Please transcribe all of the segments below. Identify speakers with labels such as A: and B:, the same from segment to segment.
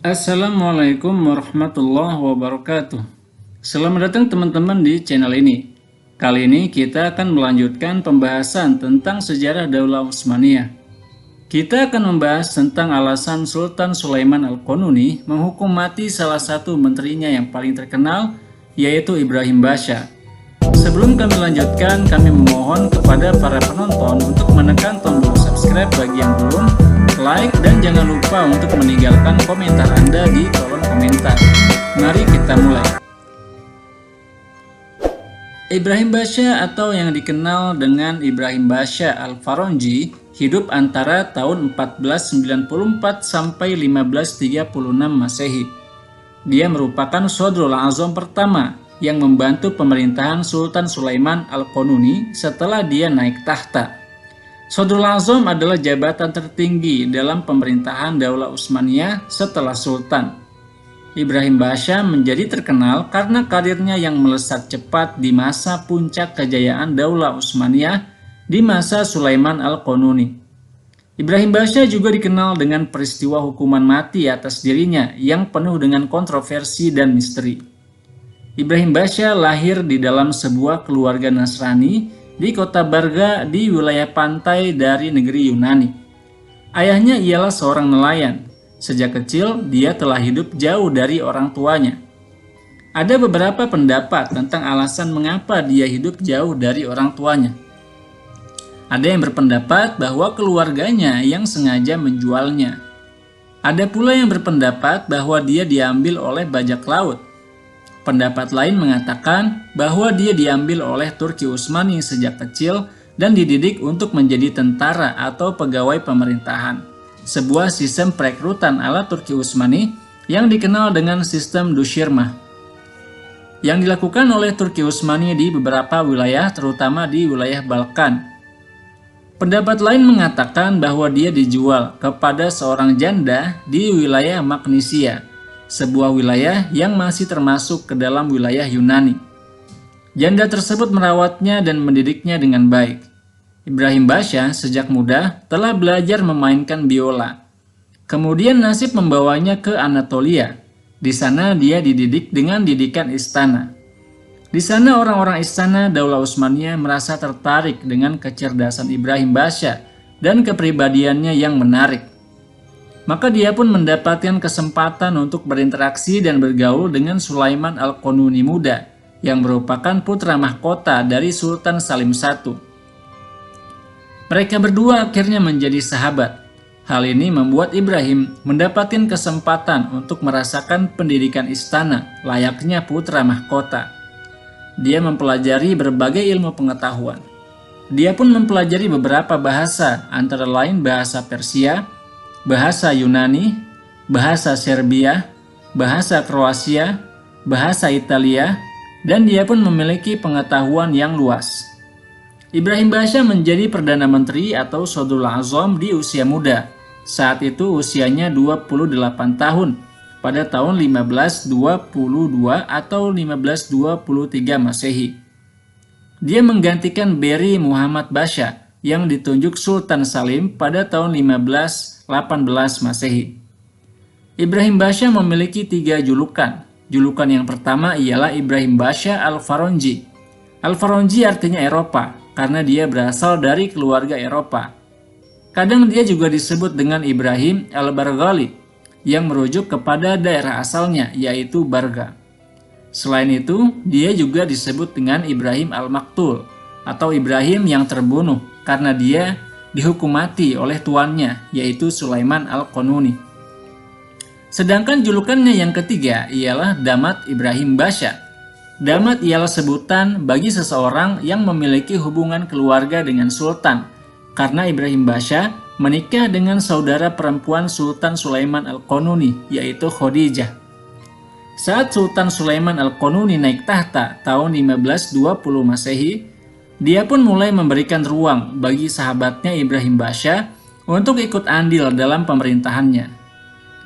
A: Assalamualaikum warahmatullahi wabarakatuh. Selamat datang teman-teman di channel ini. Kali ini kita akan melanjutkan pembahasan tentang sejarah Daulah Utsmaniyah. Kita akan membahas tentang alasan Sultan Sulaiman Al-Qanuni menghukum mati salah satu menterinya yang paling terkenal, yaitu Ibrahim Basha. Sebelum kami lanjutkan, kami memohon kepada para penonton untuk menekan tombol subscribe bagi yang belum, like, dan jangan lupa untuk meninggalkan komentar Anda di kolom komentar. Mari kita mulai. Ibrahim Basha atau yang dikenal dengan Ibrahim Basha Al-Faronji hidup antara tahun 1494 sampai 1536 Masehi. Dia merupakan Sodrul Azam pertama yang membantu pemerintahan Sultan Sulaiman Al-Qanuni setelah dia naik tahta. Sodrul Azam adalah jabatan tertinggi dalam pemerintahan Daulah Utsmaniyah setelah Sultan. Ibrahim Basha menjadi terkenal karena karirnya yang melesat cepat di masa puncak kejayaan Daulah Utsmaniyah di masa Sulaiman Al-Qanuni. Ibrahim Basha juga dikenal dengan peristiwa hukuman mati atas dirinya yang penuh dengan kontroversi dan misteri. Ibrahim Basha lahir di dalam sebuah keluarga Nasrani di kota Barga di wilayah pantai dari negeri Yunani. Ayahnya ialah seorang nelayan. Sejak kecil, dia telah hidup jauh dari orang tuanya. Ada beberapa pendapat tentang alasan mengapa dia hidup jauh dari orang tuanya. Ada yang berpendapat bahwa keluarganya yang sengaja menjualnya. Ada pula yang berpendapat bahwa dia diambil oleh bajak laut. Pendapat lain mengatakan bahwa dia diambil oleh Turki Utsmani sejak kecil dan dididik untuk menjadi tentara atau pegawai pemerintahan. Sebuah sistem perekrutan ala Turki Utsmani yang dikenal dengan sistem Dushirmah, yang dilakukan oleh Turki Utsmani di beberapa wilayah, terutama di wilayah Balkan. Pendapat lain mengatakan bahwa dia dijual kepada seorang janda di wilayah Magnesia, sebuah wilayah yang masih termasuk ke dalam wilayah Yunani. Janda tersebut merawatnya dan mendidiknya dengan baik. Ibrahim Basha sejak muda telah belajar memainkan biola. Kemudian nasib membawanya ke Anatolia. Di sana dia dididik dengan didikan istana. Di sana orang-orang istana Daulah Utsmaniyah merasa tertarik dengan kecerdasan Ibrahim Basha dan kepribadiannya yang menarik. Maka dia pun mendapatkan kesempatan untuk berinteraksi dan bergaul dengan Sulaiman Al-Qanuni muda yang merupakan putra mahkota dari Sultan Salim I. Mereka berdua akhirnya menjadi sahabat. Hal ini membuat Ibrahim mendapatkan kesempatan untuk merasakan pendidikan istana layaknya putra mahkota. Dia mempelajari berbagai ilmu pengetahuan. Dia pun mempelajari beberapa bahasa, antara lain bahasa Persia, bahasa Yunani, bahasa Serbia, bahasa Kroasia, bahasa Italia, dan dia pun memiliki pengetahuan yang luas. Ibrahim Basha menjadi Perdana Menteri atau Sodrul Azam di usia muda. Saat itu usianya 28 tahun pada tahun 1522 atau 1523 Masehi. Dia menggantikan Beri Muhammad Basha yang ditunjuk Sultan Salim pada tahun 1518 Masehi. Ibrahim Basha memiliki 3 julukan. Julukan yang pertama ialah Ibrahim Basha Al-Faronji. Al-Faronji artinya Eropa, karena dia berasal dari keluarga Eropa. Kadang dia juga disebut dengan Ibrahim Al-Bargali, yang merujuk kepada daerah asalnya, yaitu Barga. Selain itu, dia juga disebut dengan Ibrahim Al-Maktul, atau Ibrahim yang terbunuh, karena dia dihukum mati oleh tuannya, yaitu Sulaiman Al-Qanuni. Sedangkan julukannya yang ketiga ialah Damat Ibrahim Basha. Damat ialah sebutan bagi seseorang yang memiliki hubungan keluarga dengan sultan, karena Ibrahim Basha menikah dengan saudara perempuan Sultan Sulaiman Al-Qanuni, yaitu Khadijah. Saat Sultan Sulaiman Al-Qanuni naik tahta tahun 1520 Masehi, dia pun mulai memberikan ruang bagi sahabatnya Ibrahim Basha untuk ikut andil dalam pemerintahannya.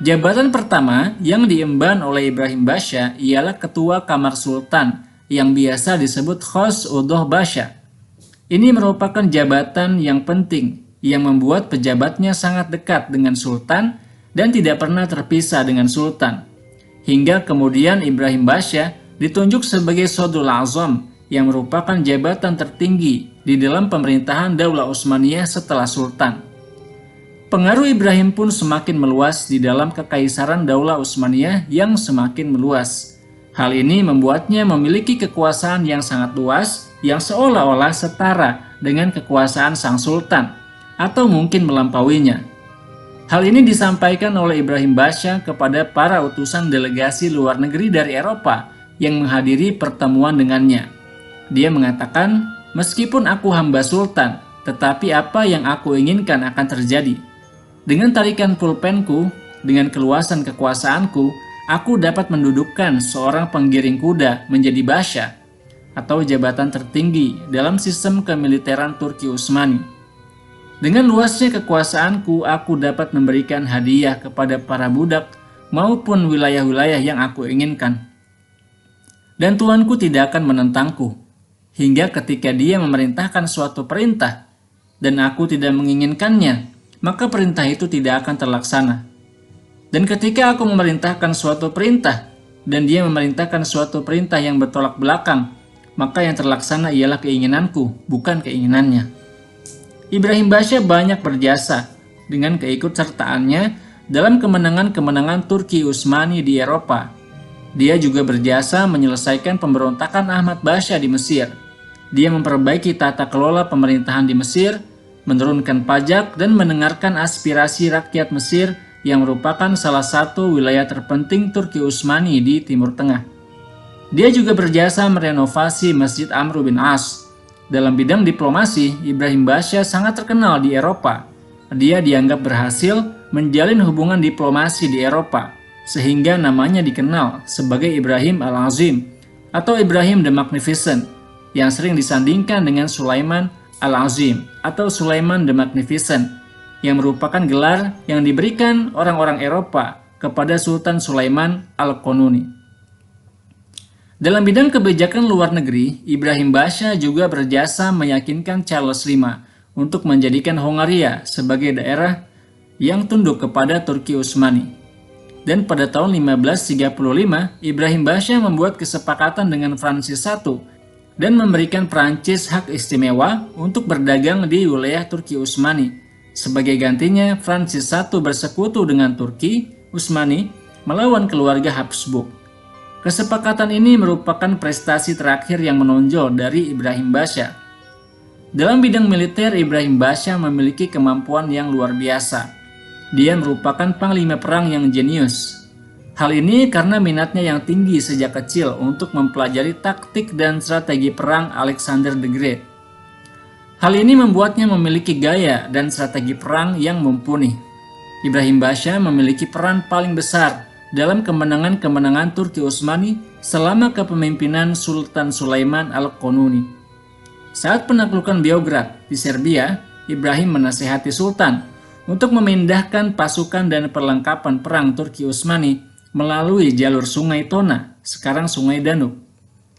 A: Jabatan pertama yang diemban oleh Ibrahim Basha ialah Ketua Kamar Sultan yang biasa disebut Khos Udoh Basha. Ini merupakan jabatan yang penting yang membuat pejabatnya sangat dekat dengan Sultan dan tidak pernah terpisah dengan sultan. Hingga kemudian Ibrahim Basha ditunjuk sebagai Sodrul Azam yang merupakan jabatan tertinggi di dalam pemerintahan Daulah Utsmaniyah setelah sultan. Pengaruh Ibrahim pun semakin meluas di dalam kekaisaran Daulah Utsmaniyah yang semakin meluas. Hal ini membuatnya memiliki kekuasaan yang sangat luas yang seolah-olah setara dengan kekuasaan sang sultan atau mungkin melampauinya. Hal ini disampaikan oleh Ibrahim Basha kepada para utusan delegasi luar negeri dari Eropa yang menghadiri pertemuan dengannya. Dia mengatakan, "Meskipun aku hamba sultan, tetapi apa yang aku inginkan akan terjadi. Dengan tarikan pulpenku, dengan keluasan kekuasaanku, aku dapat mendudukkan seorang penggiring kuda menjadi basha atau jabatan tertinggi dalam sistem kemiliteran Turki Utsmani. Dengan luasnya kekuasaanku, aku dapat memberikan hadiah kepada para budak maupun wilayah-wilayah yang aku inginkan. Dan tuanku tidak akan menentangku, hingga ketika dia memerintahkan suatu perintah dan aku tidak menginginkannya, maka perintah itu tidak akan terlaksana. Dan ketika aku memerintahkan suatu perintah dan dia memerintahkan suatu perintah yang bertolak belakang, maka yang terlaksana ialah keinginanku, bukan keinginannya." Ibrahim Basha banyak berjasa dengan keikutsertaannya dalam kemenangan-kemenangan Turki Utsmani di Eropa. Dia juga berjasa menyelesaikan pemberontakan Ahmad Basha di Mesir. Dia memperbaiki tata kelola pemerintahan di Mesir, menurunkan pajak, dan mendengarkan aspirasi rakyat Mesir yang merupakan salah satu wilayah terpenting Turki Utsmani di Timur Tengah. Dia juga berjasa merenovasi Masjid Amr bin As. Dalam bidang diplomasi, Ibrahim Basha sangat terkenal di Eropa. Dia dianggap berhasil menjalin hubungan diplomasi di Eropa, sehingga namanya dikenal sebagai Ibrahim Al-Azim atau Ibrahim the Magnificent, yang sering disandingkan dengan Sulaiman Al-Azim atau Sulaiman the Magnificent, yang merupakan gelar yang diberikan orang-orang Eropa kepada Sultan Sulaiman Al-Qanuni. Dalam bidang kebijakan luar negeri, Ibrahim Basha juga berjasa meyakinkan Charles V untuk menjadikan Hongaria sebagai daerah yang tunduk kepada Turki Utsmani. Dan pada tahun 1535, Ibrahim Basha membuat kesepakatan dengan Francis I dan memberikan Prancis hak istimewa untuk berdagang di wilayah Turki Utsmani. Sebagai gantinya, Francis I bersekutu dengan Turki Utsmani melawan keluarga Habsburg. Kesepakatan ini merupakan prestasi terakhir yang menonjol dari Ibrahim Basha. Dalam bidang militer, Ibrahim Basha memiliki kemampuan yang luar biasa. Dia merupakan panglima perang yang jenius. Hal ini karena minatnya yang tinggi sejak kecil untuk mempelajari taktik dan strategi perang Alexander the Great. Hal ini membuatnya memiliki gaya dan strategi perang yang mumpuni. Ibrahim Basha memiliki peran paling besar dalam kemenangan-kemenangan Turki Utsmani selama kepemimpinan Sultan Sulaiman Al-Qanuni. Saat penaklukan Beograd di Serbia, Ibrahim menasihati Sultan untuk memindahkan pasukan dan perlengkapan perang Turki Utsmani melalui jalur sungai Tona, sekarang sungai Danube,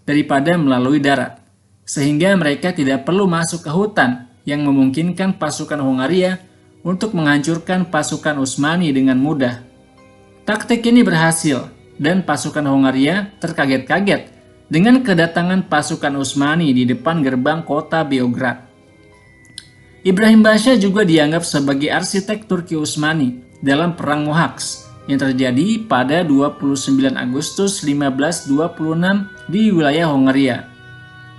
A: daripada melalui darat, sehingga mereka tidak perlu masuk ke hutan yang memungkinkan pasukan Hongaria untuk menghancurkan pasukan Utsmani dengan mudah. Taktik ini berhasil, dan pasukan Hongaria terkaget-kaget dengan kedatangan pasukan Utsmani di depan gerbang kota Beograd. Ibrahim Basha juga dianggap sebagai arsitek Turki Utsmani dalam Perang Mohacs yang terjadi pada 29 Agustus 1526 di wilayah Hongaria.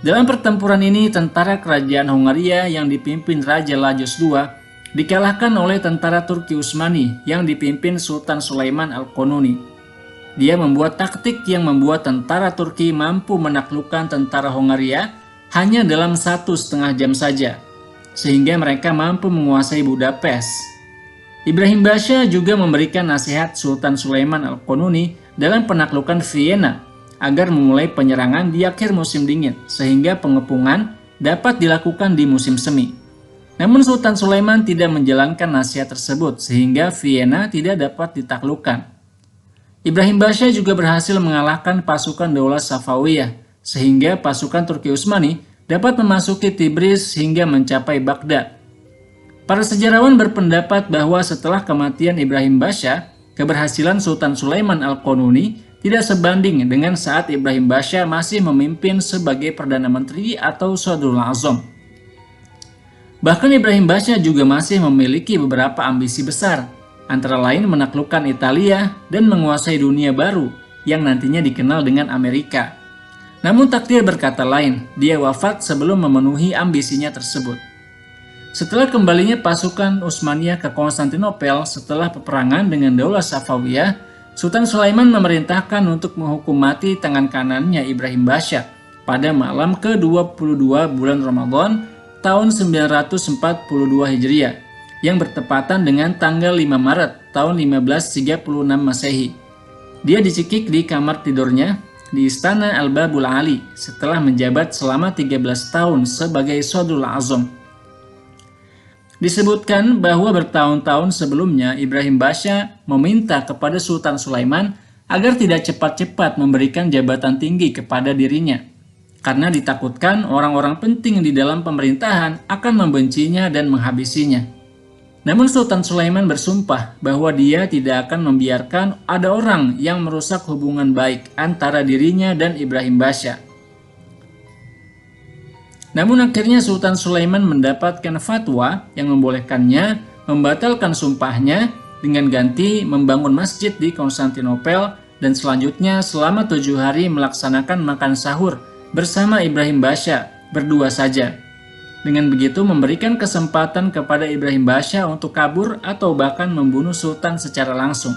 A: Dalam pertempuran ini, tentara kerajaan Hongaria yang dipimpin Raja Lajos II dikalahkan oleh tentara Turki Utsmani yang dipimpin Sultan Sulaiman Al-Qanuni. Dia membuat taktik yang membuat tentara Turki mampu menaklukkan tentara Hongaria hanya dalam 1,5 jam saja, sehingga mereka mampu menguasai Budapest. Ibrahim Basha juga memberikan nasihat Sultan Sulaiman Al-Qanuni dalam penaklukan Vienna agar memulai penyerangan di akhir musim dingin, sehingga pengepungan dapat dilakukan di musim semi. Namun Sultan Sulaiman tidak menjalankan nasihat tersebut, sehingga Vienna tidak dapat ditaklukkan. Ibrahim Basha juga berhasil mengalahkan pasukan Daulah Safawiyah, sehingga pasukan Turki Utsmani dapat memasuki Tibris hingga mencapai Baghdad. Para sejarawan berpendapat bahwa setelah kematian Ibrahim Basha, keberhasilan Sultan Sulaiman Al-Qanuni tidak sebanding dengan saat Ibrahim Basha masih memimpin sebagai Perdana Menteri atau Sadrul Azam. Bahkan Ibrahim Basha juga masih memiliki beberapa ambisi besar, antara lain menaklukkan Italia dan menguasai dunia baru yang nantinya dikenal dengan Amerika. Namun takdir berkata lain, dia wafat sebelum memenuhi ambisinya tersebut. Setelah kembalinya pasukan Utsmaniyah ke Konstantinopel setelah peperangan dengan Daulah Safawiyah, Sultan Sulaiman memerintahkan untuk menghukum mati tangan kanannya Ibrahim Basha pada malam ke-22 bulan Ramadan tahun 942 Hijriah yang bertepatan dengan tanggal 5 Maret tahun 1536 Masehi. Dia dicekik di kamar tidurnya di Istana Al-Babul Ali setelah menjabat selama 13 tahun sebagai Sadrul Azam. Disebutkan bahwa bertahun-tahun sebelumnya Ibrahim Basha meminta kepada Sultan Sulaiman agar tidak cepat-cepat memberikan jabatan tinggi kepada dirinya, karena ditakutkan orang-orang penting di dalam pemerintahan akan membencinya dan menghabisinya. Namun Sultan Sulaiman bersumpah bahwa dia tidak akan membiarkan ada orang yang merusak hubungan baik antara dirinya dan Ibrahim Basha. Namun akhirnya Sultan Sulaiman mendapatkan fatwa yang membolehkannya membatalkan sumpahnya dengan ganti membangun masjid di Konstantinopel dan selanjutnya selama 7 hari melaksanakan makan sahur bersama Ibrahim Basha berdua saja. Dengan begitu memberikan kesempatan kepada Ibrahim Basha untuk kabur atau bahkan membunuh Sultan secara langsung.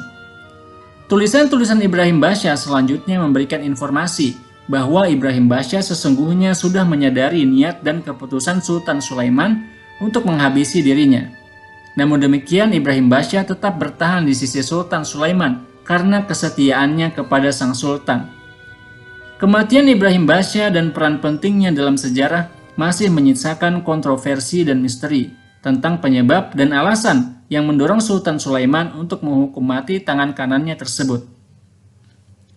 A: Tulisan-tulisan Ibrahim Basha selanjutnya memberikan informasi bahwa Ibrahim Basha sesungguhnya sudah menyadari niat dan keputusan Sultan Sulaiman untuk menghabisi dirinya. Namun demikian Ibrahim Basha tetap bertahan di sisi Sultan Sulaiman karena kesetiaannya kepada sang Sultan. Kematian Ibrahim Basha dan peran pentingnya dalam sejarah masih menyisakan kontroversi dan misteri tentang penyebab dan alasan yang mendorong Sultan Sulaiman untuk menghukum mati tangan kanannya tersebut.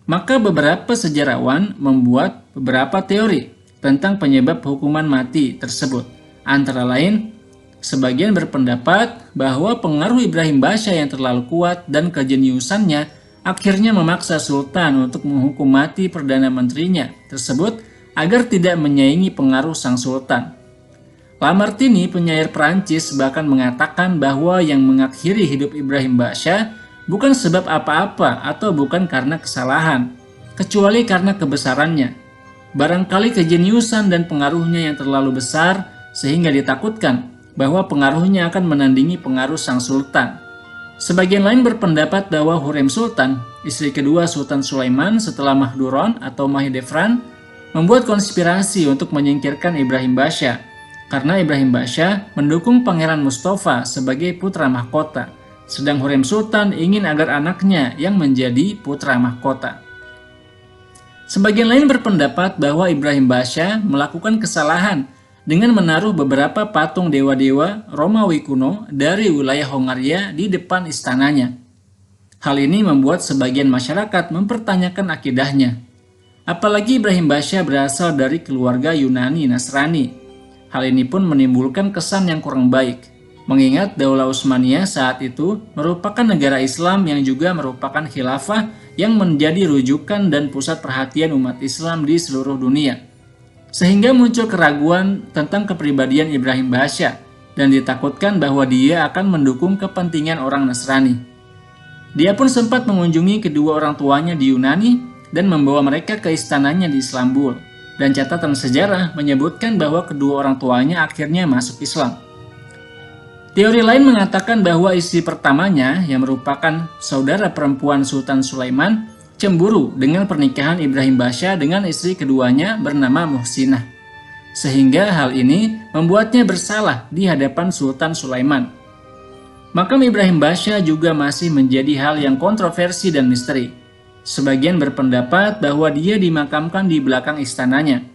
A: Maka beberapa sejarawan membuat beberapa teori tentang penyebab hukuman mati tersebut. Antara lain, sebagian berpendapat bahwa pengaruh Ibrahim Basha yang terlalu kuat dan kejeniusannya akhirnya memaksa Sultan untuk menghukum mati Perdana Menterinya tersebut agar tidak menyaingi pengaruh sang Sultan. Lamartine, penyair Perancis, bahkan mengatakan bahwa yang mengakhiri hidup Ibrahim Basha bukan sebab apa-apa atau bukan karena kesalahan, kecuali karena kebesarannya. Barangkali kejeniusan dan pengaruhnya yang terlalu besar sehingga ditakutkan bahwa pengaruhnya akan menandingi pengaruh sang Sultan. Sebagian lain berpendapat bahwa Hurrem Sultan, istri kedua Sultan Sulaiman setelah Mahduron atau Mahidevran, membuat konspirasi untuk menyingkirkan Ibrahim Basha, karena Ibrahim Basha mendukung Pangeran Mustafa sebagai putra mahkota, sedang Hurrem Sultan ingin agar anaknya yang menjadi putra mahkota. Sebagian lain berpendapat bahwa Ibrahim Basha melakukan kesalahan dengan menaruh beberapa patung dewa-dewa Romawi kuno dari wilayah Hongaria di depan istananya. Hal ini membuat sebagian masyarakat mempertanyakan akidahnya. Apalagi Ibrahim Basha berasal dari keluarga Yunani Nasrani. Hal ini pun menimbulkan kesan yang kurang baik, mengingat Daulah Utsmaniyah saat itu merupakan negara Islam yang juga merupakan khilafah yang menjadi rujukan dan pusat perhatian umat Islam di seluruh dunia. Sehingga muncul keraguan tentang kepribadian Ibrahim Basha dan ditakutkan bahwa dia akan mendukung kepentingan orang Nasrani. Dia pun sempat mengunjungi kedua orang tuanya di Yunani dan membawa mereka ke istananya di Istanbul. Dan catatan sejarah menyebutkan bahwa kedua orang tuanya akhirnya masuk Islam. Teori lain mengatakan bahwa istri pertamanya yang merupakan saudara perempuan Sultan Sulaiman cemburu dengan pernikahan Ibrahim Basha dengan istri keduanya bernama Muhsinah. Sehingga hal ini membuatnya bersalah di hadapan Sultan Sulaiman. Makam Ibrahim Basha juga masih menjadi hal yang kontroversi dan misteri. Sebagian berpendapat bahwa dia dimakamkan di belakang istananya.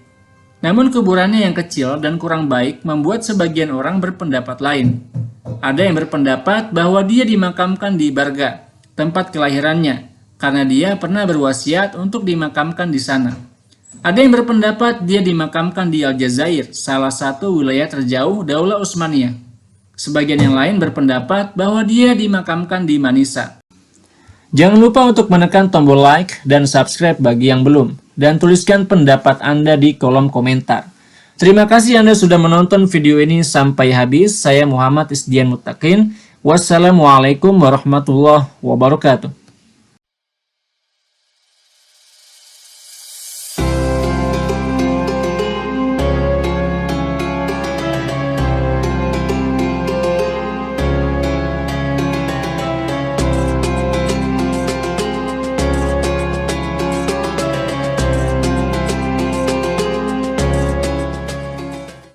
A: Namun kuburannya yang kecil dan kurang baik membuat sebagian orang berpendapat lain. Ada yang berpendapat bahwa dia dimakamkan di Barga, tempat kelahirannya, karena dia pernah berwasiat untuk dimakamkan di sana. Ada yang berpendapat dia dimakamkan di Aljazair, salah satu wilayah terjauh Daulah Utsmaniyah. Sebagian yang lain berpendapat bahwa dia dimakamkan di Manisa. Jangan lupa untuk menekan tombol like dan subscribe bagi yang belum, dan tuliskan pendapat Anda di kolom komentar. Terima kasih Anda sudah menonton video ini sampai habis. Saya Muhammad Isdian Muttaqin. Wassalamualaikum warahmatullahi wabarakatuh.